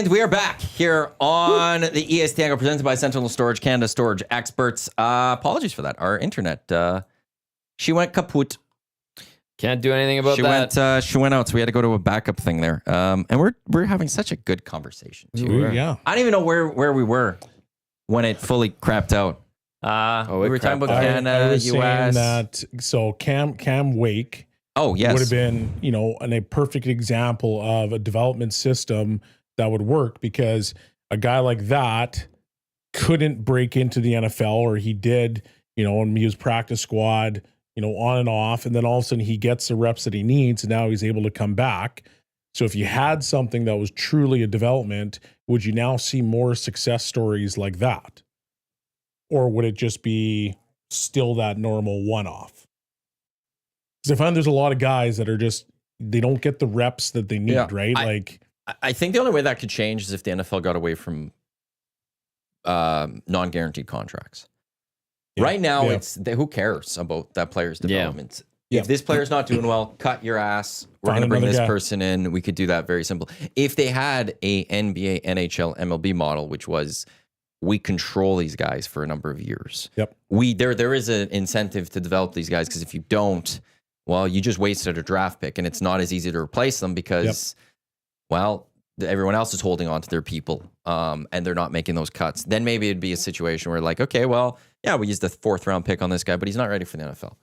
And we are back here on the EST Hangout presented by Sentinel Storage, Canada Storage Experts. Apologies for that. Our internet, she went kaput. Can't do anything about that. She went out, so we had to go to a backup thing there. And we're having such a good conversation too. Yeah. I don't even know where we were when it fully crapped out. We were talking about Canada, I was US. saying that, so Cam Wake Oh, yes. would have been, a perfect example of a development system that would work, because a guy like that couldn't break into the NFL, or he did, and he was practice squad, on and off. And then all of a sudden he gets the reps that he needs, and now he's able to come back. So if you had something that was truly a development, would you now see more success stories like that? Or would it just be still that normal one-off? Because I find there's a lot of guys that are just, they don't get the reps that they need, right? I think the only way that could change is if the NFL got away from non-guaranteed contracts. Yeah. Right now, who cares about that player's development? Yeah. If this player's not doing well, cut your ass. We're going to bring this person in. We could do that very simple. If they had a NBA, NHL, MLB model, which was we control these guys for a number of years. Yep. There is an incentive to develop these guys, because if you don't, well, you just wasted a draft pick, and it's not as easy to replace them because, everyone else is holding on to their people, and they're not making those cuts. Then maybe it'd be a situation where, like, okay, well, yeah, we used the 4th round pick on this guy, but he's not ready for the NFL.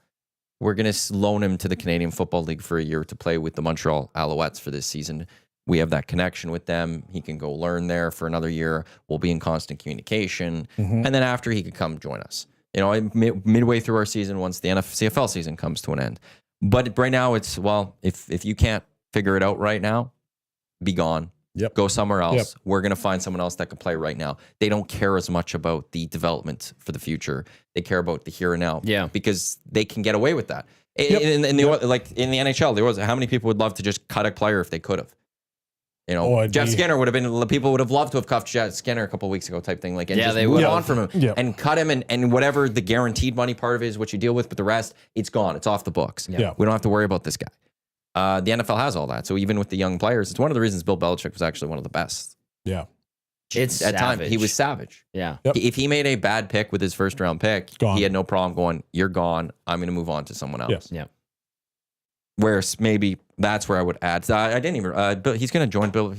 We're going to loan him to the Canadian Football League for a year to play with the Montreal Alouettes for this season. We have that connection with them. He can go learn there for another year. We'll be in constant communication. Mm-hmm. And then after, he could come join us. Midway through our season, once the CFL season comes to an end. But right now, it's, if you can't figure it out right now, be gone. Yep. Go somewhere else. Yep. We're going to find someone else that can play right now. They don't care as much about the development for the future. They care about the here and now. Yeah. Because they can get away with that. Yep. In the NHL, there was how many people would love to just cut a player if they could have? Jeff Skinner would have been. People would have loved to have cuffed Jeff Skinner a couple of weeks ago, type thing. They move on from him and cut him, and whatever the guaranteed money part of it is, what you deal with, but the rest, it's gone. It's off the books. Yeah. We don't have to worry about this guy. The NFL has all that. So even with the young players, it's one of the reasons Bill Belichick was actually one of the best. Yeah. It's at time he was savage. Yeah. Yep. If he made a bad pick with his 1st round pick, gone. He had no problem going, "You're gone. I'm going to move on to someone else." Yes. Yeah. Whereas maybe that's where I would add. I didn't even. But he's going to join Bill.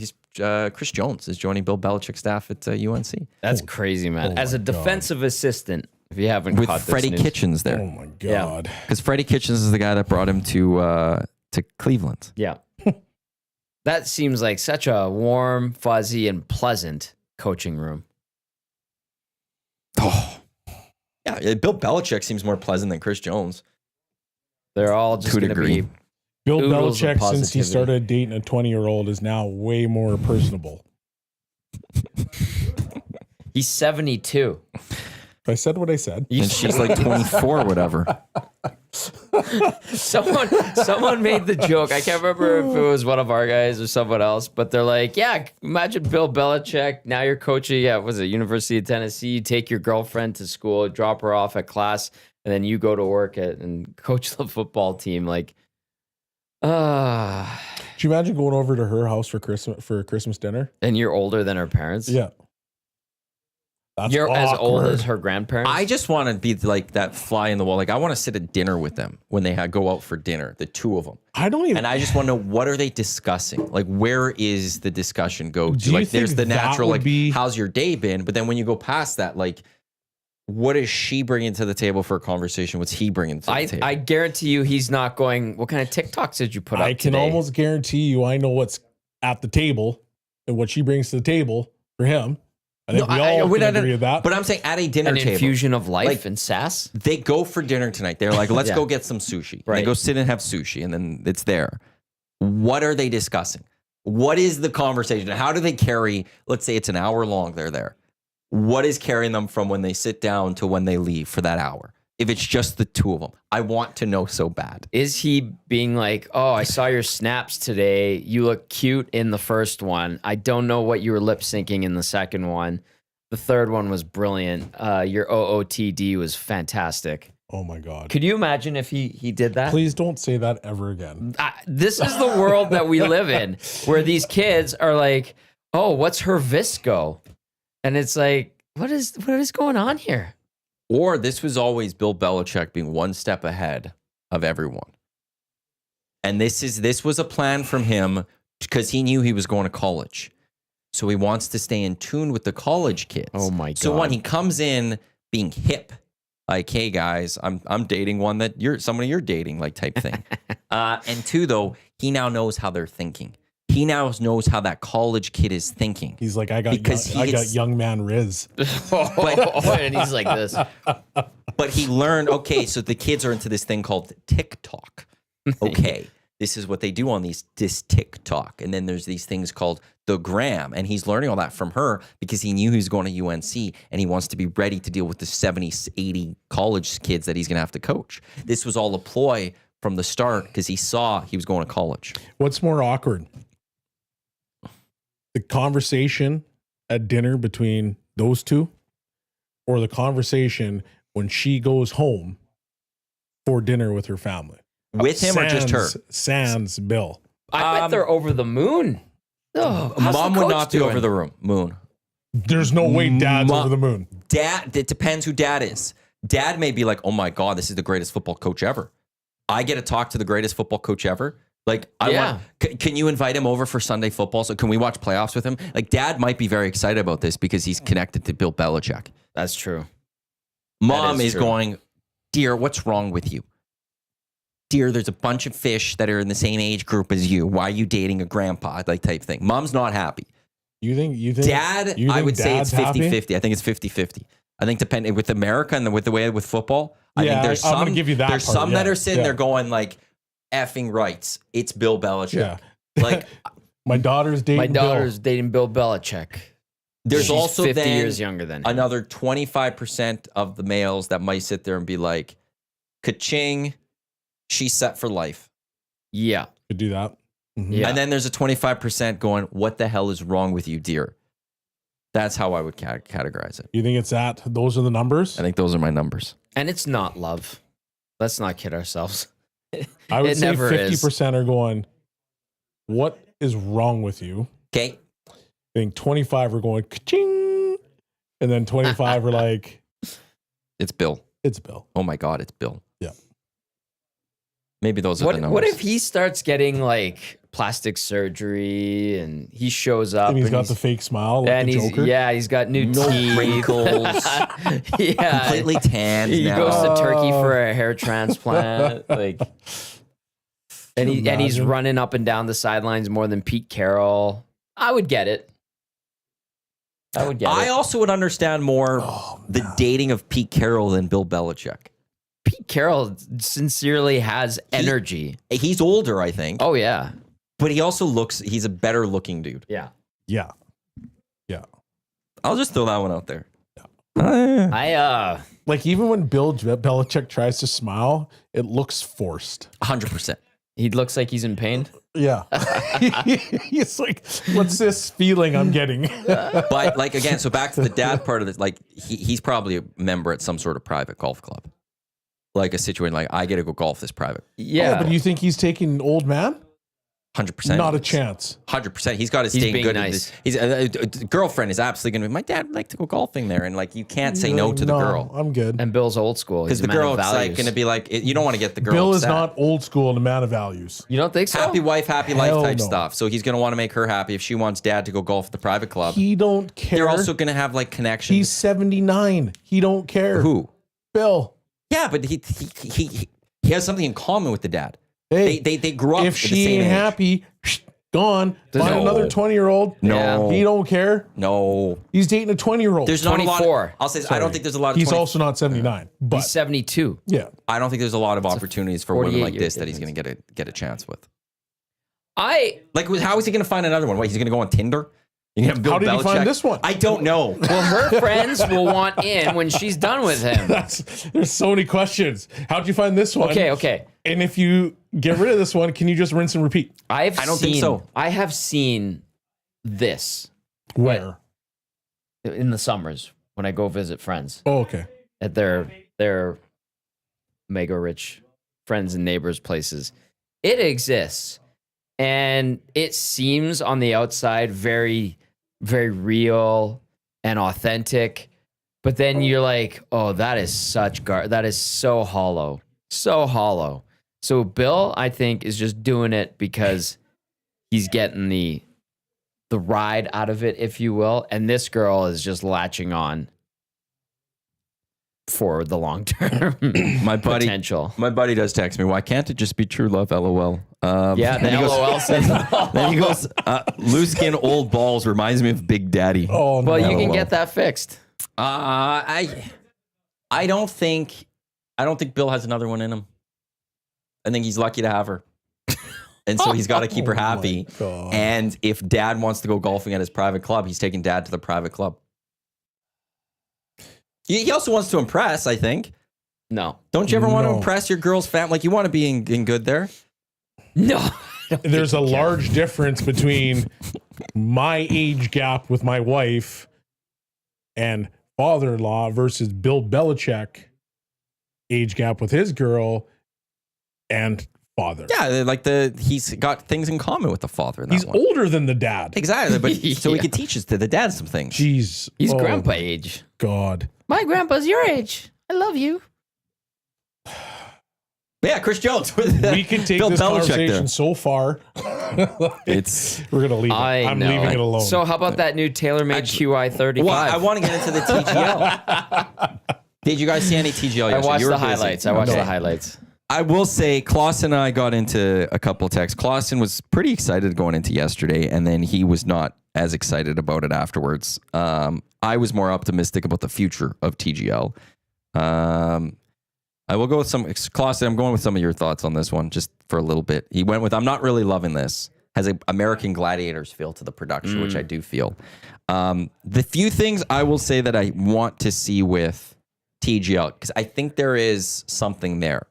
Chris Jones is joining Bill Belichick's staff at UNC. That's crazy, man. As a defensive assistant, if you haven't with caught Freddie this news. Kitchens there. Oh my God. Because Freddie Kitchens is the guy that brought him to Cleveland. Yeah. That seems like such a warm, fuzzy, and pleasant coaching room. Oh, yeah. Bill Belichick seems more pleasant than Chris Jones. They're all just going to be Bill oodles of Belichick, since he positivity. started dating a 20-year-old, is now way more personable. He's 72. I said what I said. And she's like 24 or whatever. Someone made the joke. I can't remember if it was one of our guys or someone else, but they're like, yeah, imagine Bill Belichick. Now you're coaching at, University of Tennessee. You take your girlfriend to school, drop her off at class, and then you go to work and coach the football team. Like, Could you imagine going over to her house for Christmas dinner? and you're older than her parents. Yeah. That's You're as old awkward. as her grandparents. I just want to be like that fly in the wall. Like, I want to sit at dinner with them when they go out for dinner, the two of them. I don't even. And I just want to know, what are they discussing? Like, where is the discussion go Do to? you Like, there's think the that natural, would like, be- how's your day been? But then when you go past that, like, what is she bringing to the table for a conversation? What's he bringing to the table? I guarantee you he's not going, what kind of TikToks did you put up I can today? almost guarantee you I know what's at the table and what she brings to the table for him. I think we all can agree with that. But I'm saying at a dinner An table. infusion of life Like, and sass. They go for dinner tonight. They're like, let's Yeah. go get some sushi. And Right. they go sit and have sushi, and then it's there. What are they discussing? What is the conversation? How do they carry, let's say it's an hour long, they're there. What is carrying them from when they sit down to when they leave for that hour? If it's just the two of them, I want to know so bad. Is he being like, oh, I saw your snaps today. You look cute in the first one. I don't know what you were lip syncing in the second one. The third one was brilliant. Your OOTD was fantastic. Oh my God. Could you imagine if he did that? Please don't say that ever again. This is the world that we live in, where these kids are like, oh, what's her Visco? And it's like, what is going on here? Or this was always Bill Belichick being one step ahead of everyone. And this was a plan from him because he knew he was going to college. So he wants to stay in tune with the college kids. Oh my God. So when he comes in being hip, like, hey guys, I'm dating one that somebody you're dating, like type thing. And two, though, he now knows how they're thinking. He now knows how that college kid is thinking. He's like, I got young man Riz. And he's like this. But he learned, okay, so the kids are into this thing called TikTok. Okay, this is what they do on this TikTok. And then there's these things called the gram. And he's learning all that from her because he knew he was going to UNC and he wants to be ready to deal with the 70, 80 college kids that he's going to have to coach. This was all a ploy from the start because he saw he was going to college. What's more awkward? The conversation at dinner between those two, or the conversation when she goes home for dinner with her family? With him or just her? Sans Bill. I bet they're over the moon. Oh, Mom would not be over the moon. There's no way Dad's over the moon. Dad, it depends who Dad is. Dad may be like, oh my God, this is the greatest football coach ever. I get to talk to the greatest football coach ever. Like, can you invite him over for Sunday football? So can we watch playoffs with him? Like, Dad might be very excited about this because he's connected to Bill Belichick. That's true. Mom is going, dear, what's wrong with you? Dear, there's a bunch of fish that are in the same age group as you. Why are you dating a grandpa? Like type thing. Mom's not happy. You think Dad, I would say it's 50-50. I think it's 50-50. I think depending with America and with the way with football, I think there's some. I'm gonna give you that. There's part, some that are sitting there going like, effing rights. It's Bill Belichick. Yeah. Like my daughter's dating Bill Belichick. There's She's also 50 then years younger than him. Another 25% of the males that might sit there and be like, ka-ching, she's set for life. Yeah. Could do that. Mm-hmm. Yeah. And then there's a 25% going, what the hell is wrong with you, dear? That's how I would categorize it. You think it's that? Those are the numbers? I think those are my numbers. And it's not love. Let's not kid ourselves. I would say never 50% are going, what is wrong with you? Okay. I think 25 are going, ka-ching. And then 25 are like, it's Bill. It's Bill. Oh my God, it's Bill. Yeah. Maybe those are the numbers. What if he starts getting like plastic surgery and he shows up and he's got the fake smile like the Joker? Yeah, he's got new teeth. Wrinkles. Yeah. Completely tanned He now. goes to Turkey for a hair transplant. And he's running up and down the sidelines more than Pete Carroll. I would get it. I also would understand more the dating of Pete Carroll than Bill Belichick. Pete Carroll sincerely has energy. He's older, I think. Oh, yeah. But he also he's a better looking dude. Yeah. Yeah. Yeah. I'll just throw that one out there. Like even when Bill Belichick tries to smile, it looks forced. 100%. He looks like he's in pain. Yeah. He's like, what's this feeling I'm getting? But like, again, so back to the dad part of this, like he's probably a member at some sort of private golf club. Like a situation like, I get to go golf this private. Yeah. But you think he's taking an old man? 100%. Not a chance. 100%. He's got to stay being good. Nice. He's a girlfriend is absolutely going to be, my dad would like to go golfing there. And like, you can't say no to the girl. I'm good. And Bill's old school. Because the girl is like going to be like, you don't want to get the girl Bill upset. is not old school and a man of values. You don't think so? Happy wife, happy life Hell type no. stuff. So he's going to want to make her happy. If she wants dad to go golf at the private club, He don't care. they're also going to have like connections. He's 79. He don't care. Who? Bill. Yeah, but he has something in common with the dad. Hey, They grew up. if at the she same ain't age. happy, find No. another 20-year-old. No. He don't care. No, He's dating a 20-year-old. there's not a lot. 24. I'll say this, I don't think there's a lot of. He's 20 also not 79. But He's 72. yeah. I don't think there's a lot of opportunities for women 48 like this year that he's going to get a chance with. Like, how is he going to find another one? What, he's going to go on Tinder? You can have Bill How did he Belichick? find this one? I don't know. Well, her friends will want in when she's done with him. There's so many questions. How'd you find this one? Okay. And if you get rid of this one, can you just rinse and repeat? I don't think so. I have seen this Where? in the summers when I go visit friends Oh, okay. at their mega rich friends and neighbors' places. It exists. And it seems on the outside very very real and authentic. But then you're like, oh, that is that is so hollow. So hollow. So Bill, I think, is just doing it because he's getting the ride out of it, if you will. And this girl is just latching on for the long term potential. My buddy does text me, why can't it just be true love, LOL? Yeah, the LOL says. Then he goes, loose skin old balls reminds me of Big Daddy. Oh, Well, no. you can get that fixed. I don't think Bill has another one in him. I think he's lucky to have her. And so he's got to keep her happy. God. And if dad wants to go golfing at his private club, he's taking dad to the private club. He also wants to impress, I think. No. Don't you ever want to No. impress your girl's family? Like, you want to be in good there? No. There's a large difference between my age gap with my wife and father-in-law versus Bill Belichick age gap with his girl and father. Yeah, like he's got things in common with the father. In that He's one. older than the dad. Exactly, but so he Yeah. could teach us to the dad some things. Jeez. He's Oh, grandpa age. God. My grandpa's your age. I love you. But yeah, Chris Jones with We could take Bill this Belichick conversation there. so far. It's We're going to leave it. I'm know. leaving it alone. So how about that new TaylorMade QI35? well, I want to get into the TGL. Did you guys see any TGL I yesterday? watched You were the busy. highlights. I watched Okay. the highlights. I will say, Clausen and I got into a couple of texts. Clausen was pretty excited going into yesterday, and then he was not as excited about it afterwards. I was more optimistic about the future of TGL. I will go with Clausen, I'm going with some of your thoughts on this one just for a little bit. He went with, I'm not really loving this. Has an American Gladiators feel to the production, which I do feel. The few things I will say that I want to see with TGL, because I think there is something there,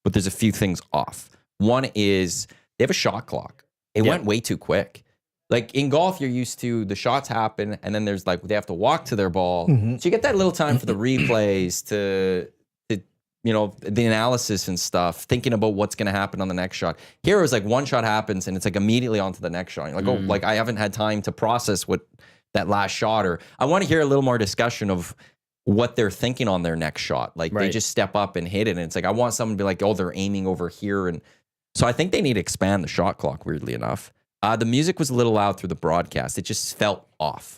but there's a few things off. One is they have a shot clock. It went way too quick. Like in golf, you're used to the shots happen, and then there's like they have to walk to their ball. So you get that little time for the replays to you know, the analysis and stuff, thinking about what's going to happen on the next shot. Here it was like one shot happens and it's like immediately on to the next shot. You're like, oh, like I haven't had time to process what that last shot, or I want to hear a little more discussion of what they're thinking on their next shot. Like they just step up and hit it. And it's like, I want someone to be like, oh, they're aiming over here. And so I think they need to expand the shot clock, weirdly enough. The music was a little loud through the broadcast. It just felt off.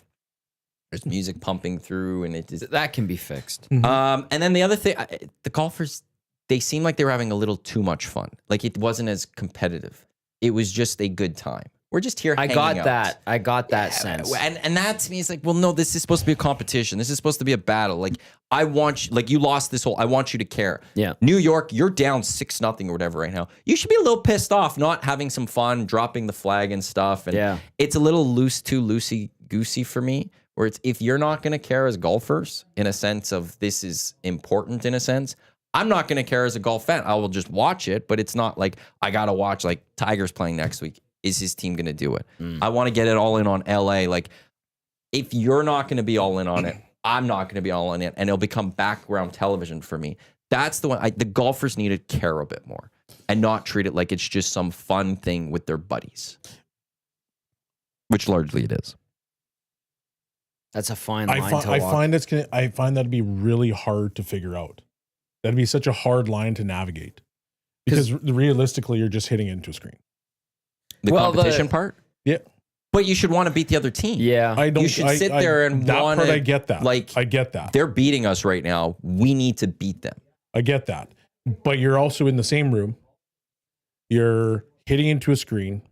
There's music pumping through, and That can be fixed. and then the other thing, the golfers, they seemed like they were having a little too much fun. Like it wasn't as competitive. It was just a good time. We're just here I hanging got out. that. I got that sense. And that to me is like, well, no, this is supposed to be a competition. This is supposed to be a battle. Like I want you, like you lost this whole, I want you to care. Yeah. New York, you're down 6-0 or whatever right now. You should be a little pissed off, not having some fun, dropping the flag and stuff. And it's a little loosey-goosey for me. Where it's, if you're not going to care as golfers in a sense of this is important in a sense, I'm not going to care as a golf fan. I will just watch it, but it's not like I got to watch like Tiger's playing next week. Is his team going to do it? I want to get it all in on LA. Like if you're not going to be all in on it, I'm not going to be all in it, and it'll become background television for me. That's the one. The golfers need to care a bit more and not treat it like it's just some fun thing with their buddies, which largely it is. That's a fine line to walk. I find that to be really hard to figure out. That'd be such a hard line to navigate because realistically, you're just hitting into a screen. The competition part? Yeah. But you should want to beat the other team. Yeah. You should sit there and that want part to. I get that. Like, I get that. They're beating us right now. We need to beat them. I get that. But you're also in the same room. You're hitting into a screen.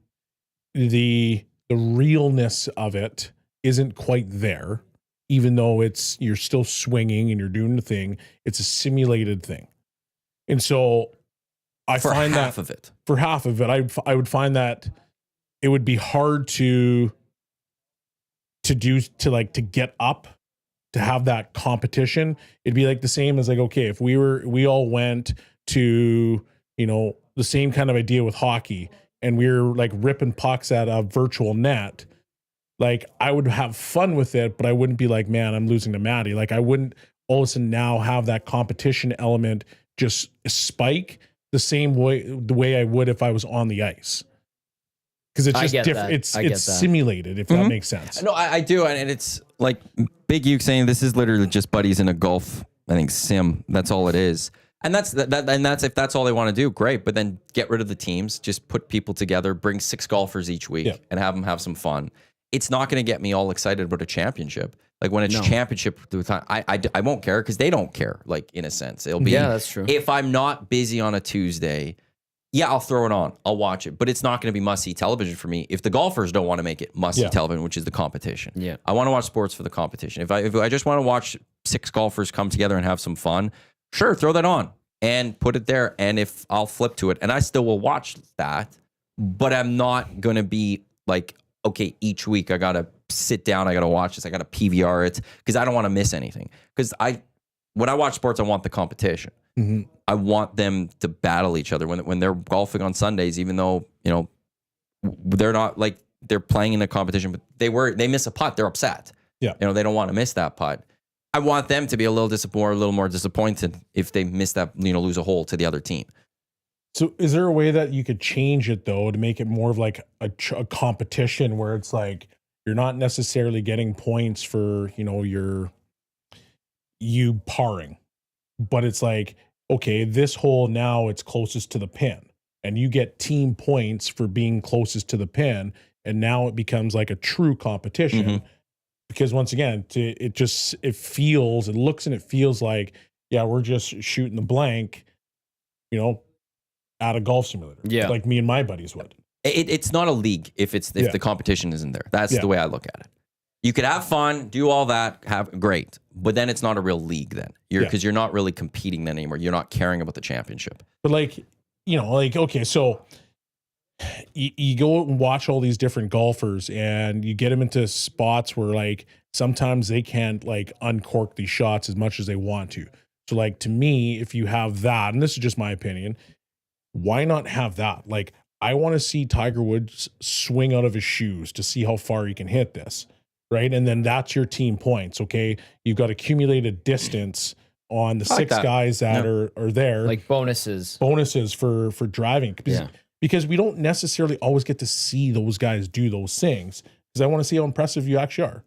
The realness of it isn't quite there, even though you're still swinging and you're doing the thing. It's a simulated thing. And so I find that for half of it, I would find that it would be hard to get up to have that competition. It'd be like the same as like, okay, if we all went to, the same kind of idea with hockey and we were like ripping pucks at a virtual net, like I would have fun with it, but I wouldn't be like, man, I'm losing to Maddie. Like I wouldn't all of a sudden now have that competition element just spike the way I would if I was on the ice. because it's I just get different. that. I get It's that. simulated, if that makes sense. No, I do, and it's like Big Uke saying this is literally just buddies in a golf, I think, sim. That's all it is. And that's if that's all they want to do, great. But then get rid of the teams, just put people together, bring 6 golfers each week, and have them have some fun. It's not going to get me all excited about a championship. Like when it's championship time, I won't care because they don't care. Like in a sense, it'll be that's true. If I'm not busy on a Tuesday, I'll throw it on, I'll watch it, but it's not going to be must see television for me. If the golfers don't want to make it must see television, which is the competition, I want to watch sports for the competition. If I just want to watch 6 golfers come together and have some fun. Sure, throw that on and put it there. And if I'll flip to it, and I still will watch that, but I'm not going to be like, okay, each week I got to sit down, I got to watch this, I got to PVR it because I don't want to miss anything. Because when I watch sports, I want the competition. Mm-hmm. I want them to battle each other when they're golfing on Sundays, even though, they're not like they're playing in a competition, but they miss a putt, they're upset. Yeah. They don't want to miss that putt. I want them to be a little more disappointed if they miss that, lose a hole to the other team. So is there a way that you could change it though, to make it more of like a competition where it's like, you're not necessarily getting points for, you parring, but it's like, okay, this hole now it's closest to the pin and you get team points for being closest to the pin. And now it becomes like a true competition. Mm-hmm. Because once again, it looks and it feels like, we're just shooting the blank, at a golf simulator. Yeah. Like me and my buddies would. It's not a league if the competition isn't there. That's the way I look at it. You could have fun, do all that, have great, but then it's not a real league then. Because you're not really competing then anymore. You're not caring about the championship. But okay, so you go and watch all these different golfers and you get them into spots where like sometimes they can't like uncork these shots as much as they want to. So like to me, if you have that, and this is just my opinion, why not have that? Like I want to see Tiger Woods swing out of his shoes to see how far he can hit this, right? And then that's your team points, okay? You've got accumulated distance on the 6 guys that are there. Like bonuses for driving. Because we don't necessarily always get to see those guys do those things. Because I want to see how impressive you actually are.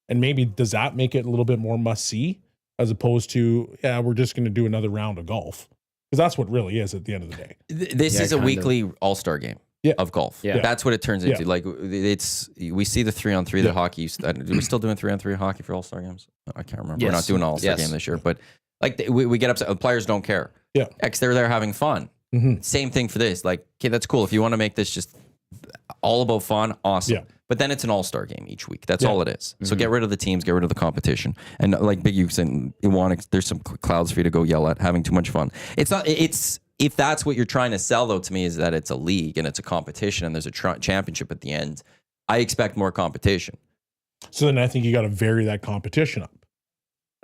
And maybe does that make it a little bit more must see as opposed to, we're just going to do another round of golf? Because that's what really is at the end of the day. This is a weekly all-star game of golf. Yeah. That's what it turns into. Like we see the 3-on-3 that hockey used to, are we still doing 3-on-3 hockey for all-star games? I can't remember. Yes. We're not doing an all-star game this year, but like we get upset. The players don't care. Yeah. They're there having fun. Mm-hmm. Same thing for this. Like, okay, that's cool. If you want to make this just all about fun, awesome. Yeah. But then it's an all-star game each week. That's all it is. Mm-hmm. So get rid of the teams, get rid of the competition. And like Big U said, there's some clouds for you to go yell at, having too much fun. If that's what you're trying to sell, though, to me, is that it's a league and it's a competition and there's a championship at the end. I expect more competition. So then I think you got to vary that competition up,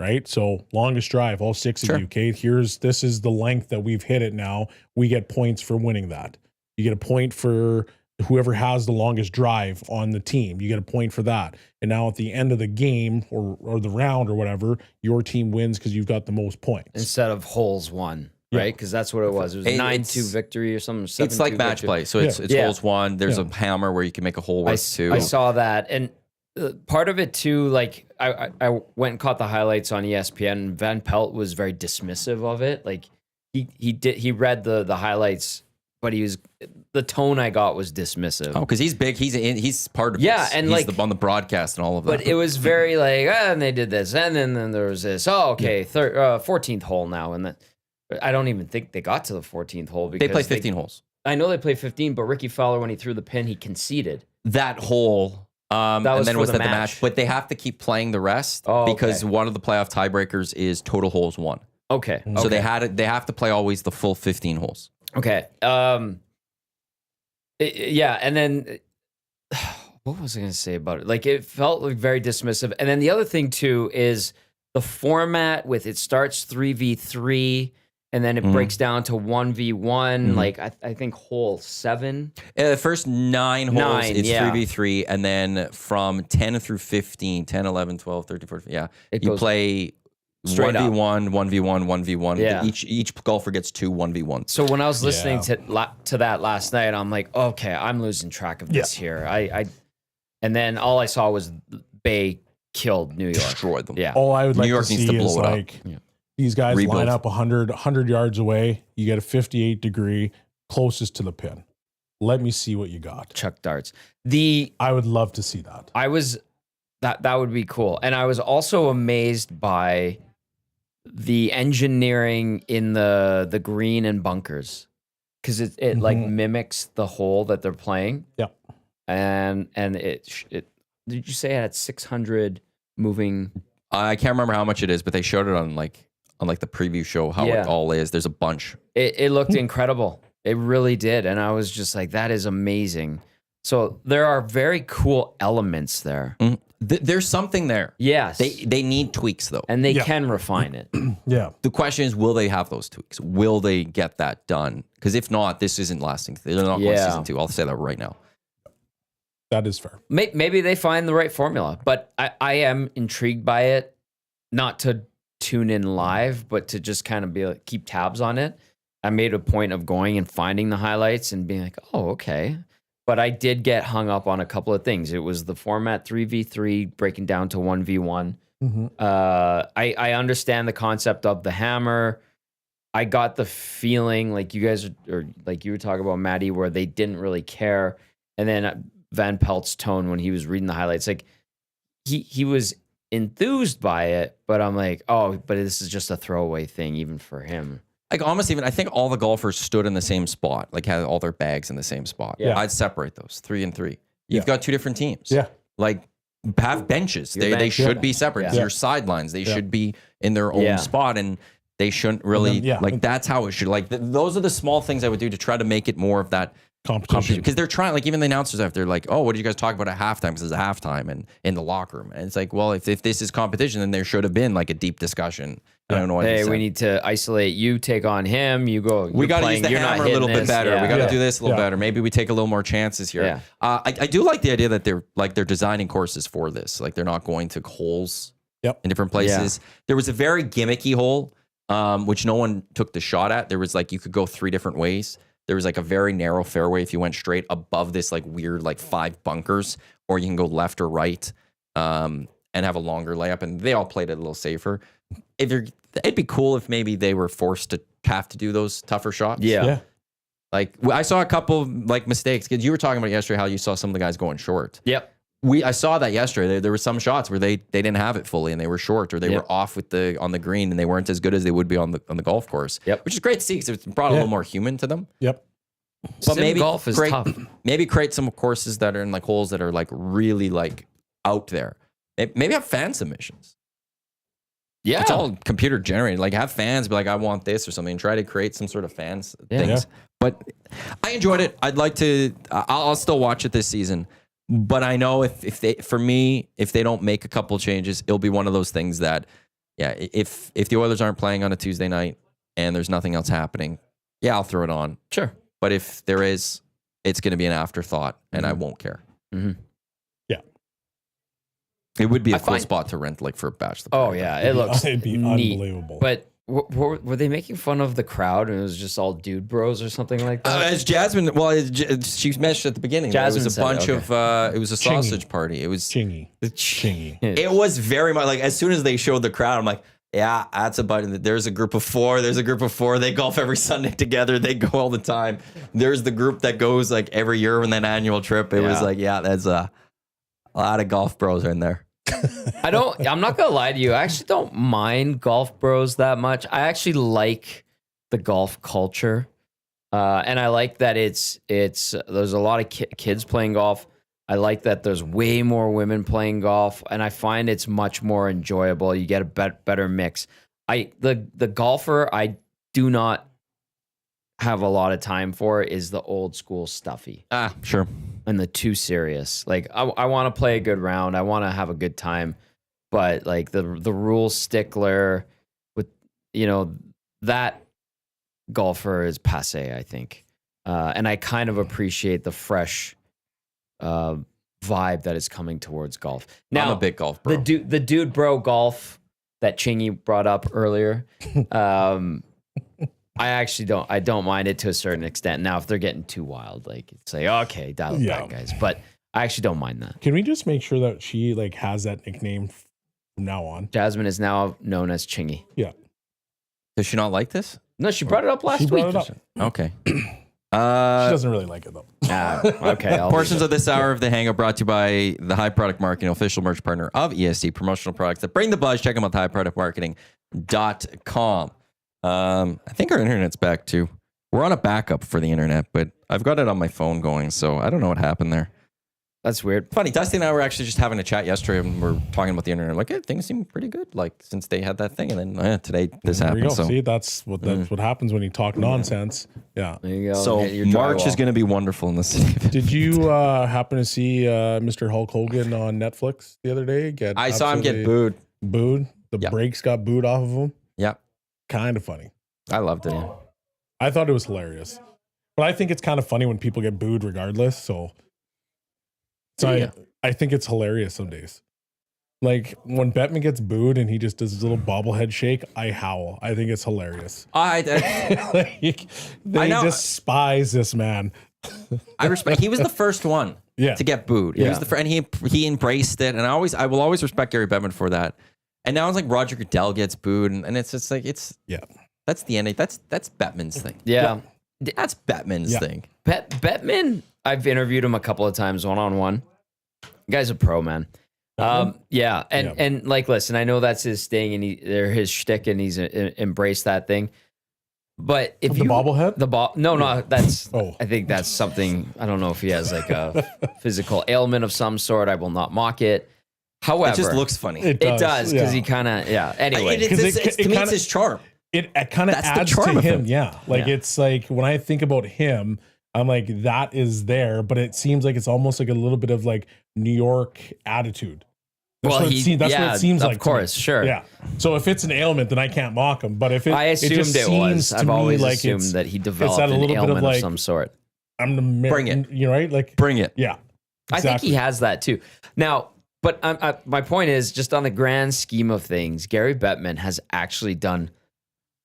right? So longest drive, all 6 of you, okay? This is the length that we've hit it now. We get points for winning that. You get a point for whoever has the longest drive on the team. You get a point for that. And now at the end of the game or the round or whatever, your team wins because you've got the most points. Instead of holes won, right? Because that's what it was. It was 9-2 victory or something. It's like match play. So it's holes won. There's a hammer where you can make a hole worth 2. I saw that. And part of it too, like I went and caught the highlights on ESPN. Van Pelt was very dismissive of it. Like he read the highlights, but the tone I got was dismissive. Oh, because he's big. He's part of this. And he's on the broadcast and all of that. But it was very like, and they did this, and then there was this. Oh, okay, 14th hole now, and then I don't even think they got to the 14th hole because they play 15 holes. I know they play 15, but Ricky Fowler, when he threw the pin, he conceded that hole. And then was that the match? But they have to keep playing the rest because one of the playoff tiebreakers is total holes won. Okay. So they have to play always the full 15 holes. Okay. And then what was I going to say about it? Like it felt like very dismissive. And then the other thing too is the format with it starts 3v3 and then it breaks down to 1v1. Mm-hmm. Like I think hole 7. The first 9 holes it's 3v3 and then from 10 through 15, 10, 11, 12, 13, 14, you play Straight up. 1v1, 1v1, 1v1. Yeah. Each golfer gets 2 1v1s. So when I was listening to that last night, I'm like, okay, I'm losing track of this here. And then all I saw was Bay killed New York. Destroyed them. Yeah. All I would New like York to needs see to blow is it up. like these guys Rebuild. line up 100 yards away. You get a 58 degree closest to the pin. Let me see what you got. Chuck darts. I would love to see that. That would be cool. And I was also amazed by the engineering in the green and bunkers, because it like mimics the hole that they're playing. Yeah. And it did you say it had 600 moving? I can't remember how much it is, but they showed it on like the preview show how it all is. There's a bunch. It looked incredible. It really did. And I was just like, that is amazing. So there are very cool elements there. There's something there. Yes. They need tweaks though. And they can refine it. Yeah. The question is, will they have those tweaks? Will they get that done? Because if not, this isn't lasting. They're not going to season 2. I'll say that right now. That is fair. Maybe they find the right formula, but I am intrigued by it, not to tune in live, but to just kind of be like, keep tabs on it. I made a point of going and finding the highlights and being like, oh, okay. But I did get hung up on a couple of things. It was the format 3v3 breaking down to 1v1. I understand the concept of the hammer. I got the feeling like you guys or like you were talking about, Maddie, where they didn't really care. And then Van Pelt's tone when he was reading the highlights, like he was enthused by it, but I'm like, oh, but this is just a throwaway thing even for him. Like almost even, I think all the golfers stood in the same spot, like had all their bags in the same spot. Yeah. I'd separate those 3 and 3. You've got 2 different teams. Yeah. Like have benches. They should be separate. Yeah. Your sidelines, they should be in their own spot, and they shouldn't really like that's how it should. Like those are the small things I would do to try to make it more of that competition, because they're trying, like even the announcers after, they're like, oh, what did you guys talk about at halftime? Because it's a halftime and in the locker room, and it's like, well, if this is competition, then there should have been like a deep discussion. I don't know what. Hey, we need to isolate you, take on him. You go. We got to use the hammer a little bit better. Yeah. We got to do this a little better. Maybe we take a little more chances here. Yeah. I do like the idea that they're designing courses for this. Like they're not going to holes in different places. Yeah. There was a very gimmicky hole, which no one took the shot at. There was like, you could go 3 different ways. There was like a very narrow fairway if you went straight above this like weird like 5 bunkers, or you can go left or right and have a longer layup. And they all played it a little safer. It'd be cool if maybe they were forced to have to do those tougher shots. Yeah. Like I saw a couple like mistakes, because you were talking about yesterday how you saw some of the guys going short. Yep. I saw that yesterday. There were some shots where they didn't have it fully and they were short, or they were off on the green and they weren't as good as they would be on the golf course. Yep. Which is great to see, because it's brought a little more human to them. Yep. But maybe golf is tough. Maybe create some courses that are in like holes that are like really like out there. Maybe have fan submissions. Yeah. It's all computer generated. Like have fans be like, I want this or something, and try to create some sort of fans things. Yeah. But I enjoyed it. I'd like to. I'll still watch it this season. But I know if they don't make a couple changes, it'll be one of those things that, if the Oilers aren't playing on a Tuesday night and there's nothing else happening, I'll throw it on. Sure. But if there is, it's going to be an afterthought, and I won't care. Mm-hmm. Yeah. It would be a cool spot to rent, like for a bachelor party. Oh yeah, it looks It'd be neat. unbelievable. But were they making fun of the crowd and it was just all dude bros or something like that? As Jasmine, she mentioned at the beginning, Jasmine it was a said bunch it, of, it was a sausage party. It was Chingy. It was very much like, as soon as they showed the crowd, I'm like, yeah, that's a bunch. There's a group of 4. There's a group of 4. They golf every Sunday together. They go all the time. There's the group that goes like every year on that annual trip. It was like, that's a lot of golf bros in there. I'm not gonna lie to you. I actually don't mind golf bros that much. I actually like the golf culture, and I like that it's there's a lot of kids playing golf. I like that there's way more women playing golf, and I find it's much more enjoyable. You get a better mix. The golfer I do not have a lot of time for is the old school stuffy. Sure. And the too serious. Like I want to play a good round. I want to have a good time, but like the rule stickler with that golfer is passe, I think. And I kind of appreciate the fresh vibe that is coming towards golf. Now, I'm a big golf bro. The dude bro golf that Chingy brought up earlier. I don't mind it to a certain extent. Now, if they're getting too wild, like it's like, okay, dial it back, guys. But I actually don't mind that. Can we just make sure that she like has that nickname from now on? Jasmine is now known as Chingy. Yeah. Does she not like this? No, she brought it up last She week. brought it up. Okay. She doesn't really like it though. Okay. Portions of this hour of the Hangout brought to you by the High Product Marketing, official merch partner of ESC, promotional products that bring the buzz. Check them out, highproductmarketing.com. I think our internet's back too. We're on a backup for the internet, but I've got it on my phone going, so I don't know what happened there. That's weird. Funny, Dusty and I were actually just having a chat yesterday and we're talking about the internet. Like, things seem pretty good, like since they had that thing, and then today this There you happened. go. So, See, that's what happens when you talk nonsense. Yeah. There you go. so Get your March drywall. is going to be wonderful in the city. Did you happen to see Mr. Hulk Hogan on Netflix the other day? I saw him get absolutely booed. booed. The Yeah. brakes got booed off of him. Yeah, Kind of funny. I loved it. I thought it was hilarious. But I think it's kind of funny when people get booed regardless. So Yeah. I think it's hilarious some days. Like when Bettman gets booed and he just does his little bobblehead shake, I howl. I think it's hilarious. I Like, they know. despise this man. respect. He was the first one Yeah. to get booed. He was the and he embraced it, and I will always respect Gary Bettman for that. And now it's like Roger Goodell gets booed, and it's just like that's the end. That's Bettman's thing. Yeah. That's Bettman's thing. Bettman, I've interviewed him a couple of times one-on-one. Guy's a pro, man. Yeah. And like, listen, I know that's his thing and they're his shtick and he's embraced that thing. But if The bobblehead? That's, Oh. I think that's something, I don't know if he has like a physical ailment of some sort. I will not mock it. However, It just looks funny. it does because yeah. he kind of, anyway. To me, it's kinda- his charm. It kind of That's the adds charm to of him. him. Yeah. Like it's like when I think about him, I'm like, that is there, but it seems like it's almost like a little bit of like New York attitude. That's what it seems like. Of course, sure. Yeah. So if it's an ailment, then I can't mock him. But if I assumed it, just it seems was. to I've me always like assumed it's- that he it's developed that a an little bit ailment of like, some sort. I'm the Bring it. You know, right? Like, Bring it. yeah. I think he has that too. Now, but my point is, just on the grand scheme of things, Gary Bettman has actually done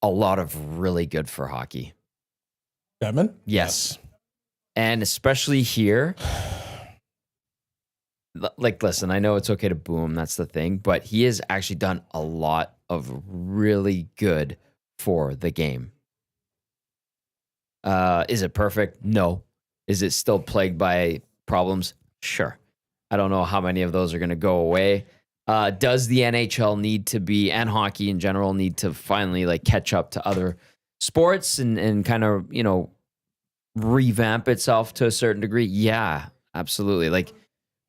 a lot of really good for hockey. Bettman? Yes. And especially here, like, listen, I know it's okay to boo him, that's the thing, but he has actually done a lot of really good for the game. Is it perfect? No. Is it still plagued by problems? Sure. I don't know how many of those are going to go away. Does the NHL need to be, and hockey in general, need to finally like catch up to other sports and kind of, you know, revamp itself to a certain degree? Yeah, absolutely. Like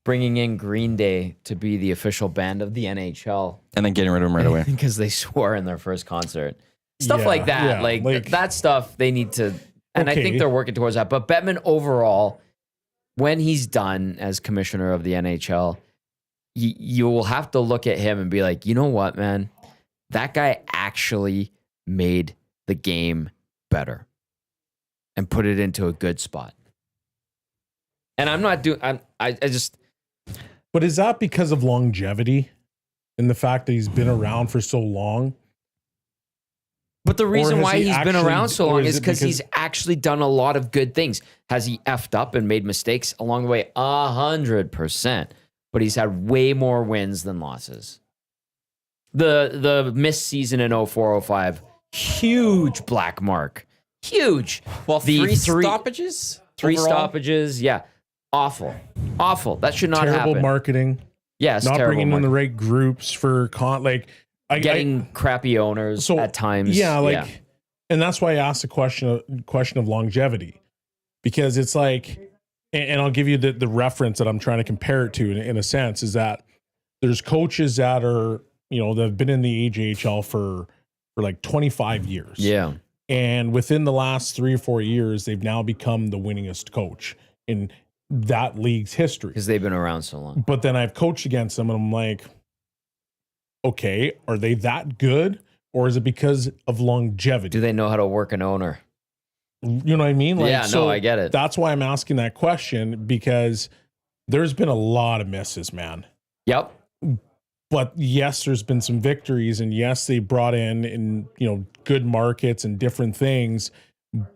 bringing in Green Day to be the official band of the NHL And then getting rid of him right away. because they swore in their first concert. Stuff Yeah, like that. yeah, Like that stuff they need to, and I Okay. think they're working towards that. But Bettman overall, when he's done as commissioner of the NHL, you will have to look at him and be like, you know what, man? That guy actually made the game better and put it into a good spot. And I'm not doing, I just, But is that because of longevity and the fact that he's been around for so long? but the reason has why he he's been actually- around so or long is is it because because- he's actually done a lot of good things. Has he effed up and made mistakes along the way? 100%. But he's had way more wins than losses. The missed season in 04-05, huge black mark. Huge. Well, The three stoppages? Three overall? stoppages. Yeah. Awful. Awful. That should not Terrible happen. marketing, Yes, not terrible bringing in marketing. the right groups for Getting crappy owners So, at times. Yeah, like, and that's why I asked the question of longevity, because it's like, and I'll give you the reference that I'm trying to compare it to in a sense is that there's coaches that are, you know, that have been in the AJHL for like 25 years. Yeah. And within the last 3 or 4 years, they've now become the winningest coach in that league's history. Because they've been around so long. But then I've coached against them and I'm like, okay, are they that good? Or is it because of longevity? Do they know how to work an owner? You know what I mean? Like, Yeah, no, I get it. That's why I'm asking that question, because there's been a lot of misses, man. Yep. But yes, there's been some victories, and yes, they brought in good markets and different things,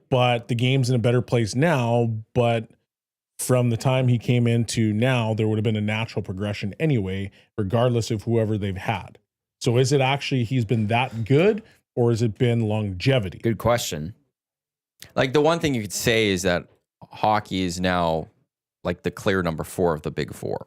but the game's in a better place now. But from the time he came into now, there would have been a natural progression anyway, regardless of whoever they've had. So is it actually he's been that good, or has it been longevity? Good question. Like, the one thing you could say is that hockey is now like the clear number 4 of the big 4.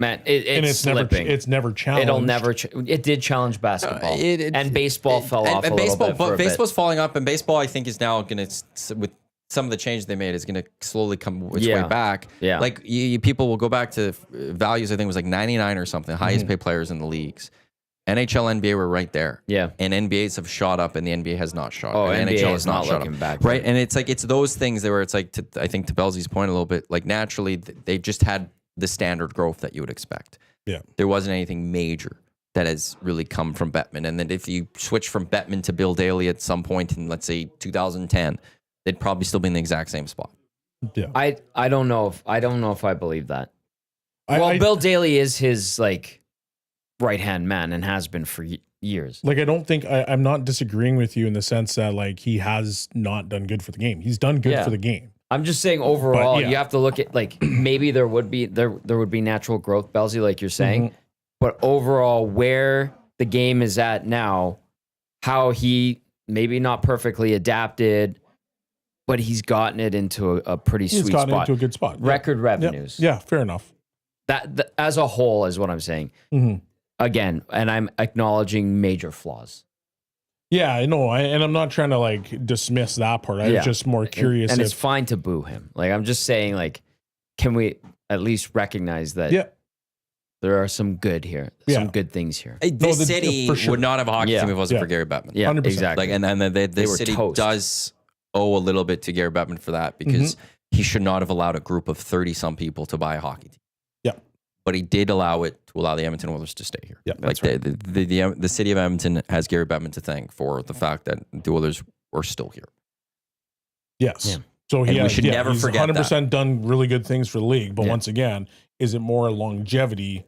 Man, it's slipping. It's never challenged. It'll never. It did challenge basketball, and baseball fell off a baseball, little bit. But baseball's falling up, and baseball, I think, is now going to, with some of the changes they made, is going to slowly come its way back. Yeah, like people will go back to values. I think it was like 99 or something, highest paid players in the leagues. NHL, NBA were right there. Yeah, and NBAs have shot up, and the NBA has not shot. Oh, up. NBA NHL is not shot looking up. back. Right, and it's those things where it's like, I think to Belsey's point a little bit, like naturally they just had the standard growth that you would expect. Yeah, there wasn't anything major that has really come from Bettman. And then if you switch from Bettman to Bill Daly at some point in, let's say, 2010, they'd probably still be in the exact same spot. Yeah, I don't know if I believe that. Bill Daly is his like right hand man and has been for years. Like, I don't think I'm not disagreeing with you in the sense that like he has not done good for the game. He's done good for the game. I'm just saying overall, But, yeah. you have to look at like maybe there would be natural growth, Belsey, like you're saying, but overall where the game is at now, how he maybe not perfectly adapted, but he's gotten it into a pretty sweet spot. He's gotten into a good spot. Record revenues. Yeah, fair enough. That as a whole is what I'm saying. Again, and I'm acknowledging major flaws. Yeah, I know, and I'm not trying to like dismiss that part. I was just more curious. And it's fine to boo him. Like, I'm just saying, like, can we at least recognize that there are some good here, some good things here. This city would not have a hockey team if it wasn't for Gary Bettman. Yeah, 100%. exactly. Like, and the city does owe a little bit to Gary Bettman for that, because he should not have allowed a group of 30-some people to buy a hockey team. Yeah. But he did allow it to allow the Edmonton Oilers to stay here. Yeah, like the city of Edmonton has Gary Bettman to thank for the fact that the Oilers were still here. Yes. Yeah. So we should never forget 100% done really good things for the league. But once again, is it more longevity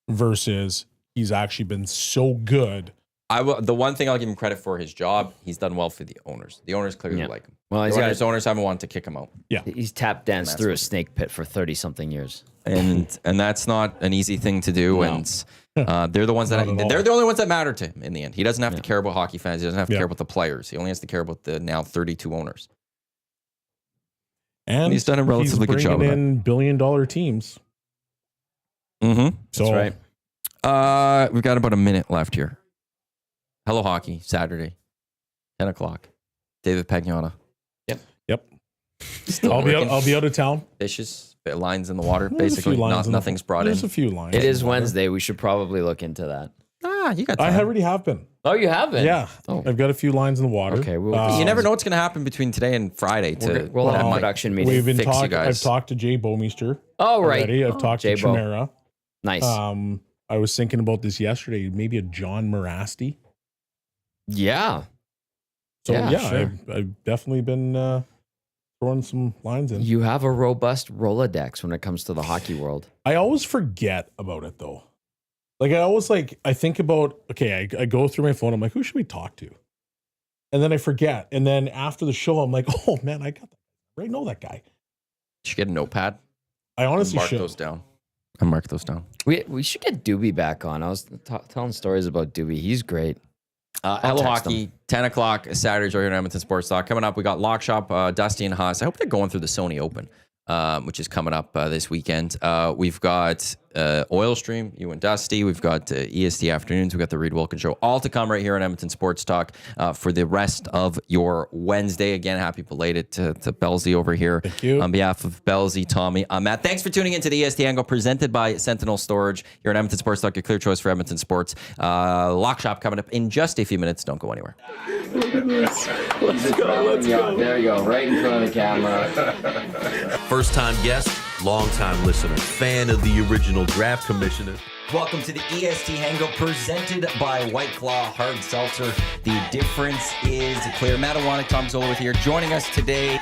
versus he's actually been so good? The one thing I'll give him credit for his job, he's done well for the owners. The owners clearly like him. Well, the owners haven't wanted to kick him out. Yeah. He's tap danced through a snake pit for 30-something years. And that's not an easy thing to do. No. And they're the ones that Not at they're all. the only ones that matter to him in the end. He doesn't have to care about hockey fans. He doesn't have to care about the players. He only has to care about the now 32 owners. And he's done a relatively good job of bringing in billion-dollar teams. Mm-hmm. So, That's right. We've got about a minute left here. Hello Hockey, Saturday, 10 o'clock. David Pagnotta. Yep. Still I'll be out of town. Dishes, lines in the water, There's a few basically. lines Nothing's brought in. There's a few lines. It is Wednesday. We should probably look into that. You got time. I already have been. Oh, you haven't? Yeah. Oh. I've got a few lines in the water. Okay. You never know what's going to happen between today and Friday. We'll have a production meeting. We've been fix you talking. guys. I've talked to Jay Bomeister. Oh, right. Already. I've talked to J-Bo. Chimera. Nice. I was thinking about this yesterday. Maybe a John Morasti. Yeah. So Yeah, sure. I've definitely been throwing some lines in. You have a robust Rolodex when it comes to the hockey world. I always forget about it though. Like I think about, okay, I go through my phone. I'm like, who should we talk to? And then I forget. And then after the show, I'm like, oh man, I got that. I know that guy. You should get a notepad. I honestly mark should. those down. I mark those down. We should get Doobie back on. I was telling stories about Doobie. He's great. Hello Hockey, 10 o'clock Saturdays right here on Edmonton Sports Talk. Coming up, we got Lock Shop, Dusty and Haas. I hope they're going through the Sony Open, which is coming up this weekend. We've got Oil Stream, you and Dusty. We've got EST Afternoons. We've got the Reed Wilkins Show. All to come right here on Edmonton Sports Talk for the rest of your Wednesday. Again, happy belated to Belsey over here. Thank you. On behalf of Belsey, Tommy, I'm Matt. Thanks for tuning into the EST Angle presented by Sentinel Storage. You're on Edmonton Sports Talk, your clear choice for Edmonton sports. Lock Shop coming up in just a few minutes. Don't go anywhere. Let's go. There you go, right in front of the camera. First-time guest, long-time listener, fan of the original draft commissioner. Welcome to the EST Hangout presented by White Claw Hard Seltzer. The difference is clear. Matt Iwanek, Tom Zola with here. Joining us today,